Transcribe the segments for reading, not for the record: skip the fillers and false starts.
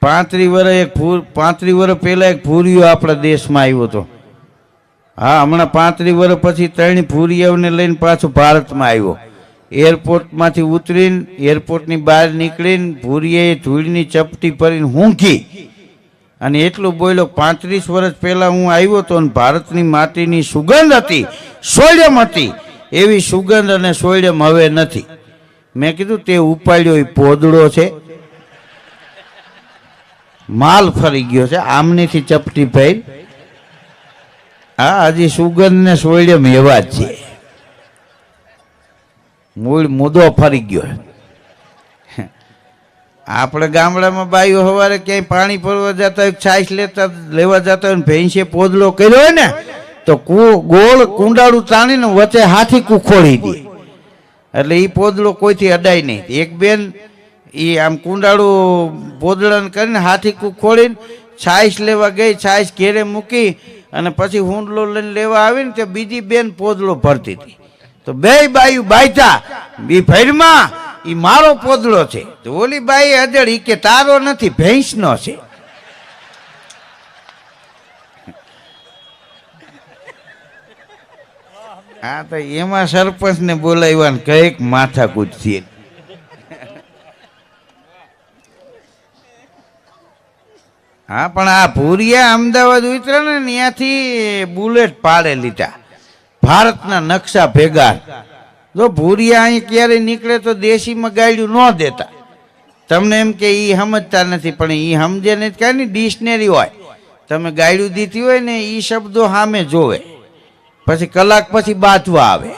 પાંત્રી વર્ષ પહેલા એક ભૂરિયો આપણા દેશમાં આવ્યો હતો. હા, હમણાં 35 વર્ષ પછી 3 ભૂરિયાઓને લઈને પાછો ભારતમાં આવ્યો. એરપોર્ટમાંથી ઉતરીને એરપોર્ટની બહાર નીકળીને ભૂરિયાએ ધૂળની ચપટી ભરીને ઊંઘી અને એટલું બોલ્યો, 35 વર્ષ પહેલા હું આવ્યો તો અને ભારતની માટીની સુગંધ હતી, સોયડમ હતી, એવી સુગંધ અને સોયડમ હવે નથી. મેં કીધું તે ઉપાડ્યો એ પોદડો છે, માલ ફરી ગયો છે, આમનીથી ચપટી ભરી. હા, હજી સુગંધ ને સોયડમ એવા જ છે, મૂળ મુદ્દો ફરી ગયો. આપણે ગામડામાં બાઈઓ સવારે ક્યાંય પાણી ભરવા જતા હોય, છાશ લેવા જતા હોય, ભેંસે પોદલો કર્યો હોય ને તો ગોળ કુંડાળું તાણીને વચ્ચે હાથી કુખોડી દે, એટલે એ પોદલો કોઈથી અડાય નહીં. એક બેન એ આમ કુંડાળું પોદળાને કરીને હાથી કુખોડીને છાશ લેવા ગઈ, છાશ ઘેરે મૂકી અને પછી હુંડલો લઈને લેવા આવીને તે બીજી બેન પોદલો ભરતી હતી. તો બે બાયું બાયતા બી ભૈરમાં એ મારો પોદળો છે. તો ઓલી બાઈ અજળ ઈ કે તારો નથી, ભેંસનો છે. હા, તો એમાં સરપંચ ને બોલાવ્યા કઈક માથાકૂટ છે. હા, પણ આ ભૂરિયા અમદાવાદ ઉતરે ને ત્યાંથી બુલેટ પાડે લીધા ભારતના નકશા ભેગા. જો ભૂરિયા અહીં ક્યારે નીકળે તો દેશીમાં ગાડ્યું ન દેતા. તમને એમ કે એ સમજતા નથી, પણ એ સમજે નહીં. કાંઈ નહીં, ડિક્શનરી હોય, તમે ગાડ્યું દીધી હોય ને એ શબ્દો સામે જોવે, પછી કલાક પછી બાંધવા આવે.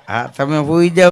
હા, તમે હોઈ જાઓ.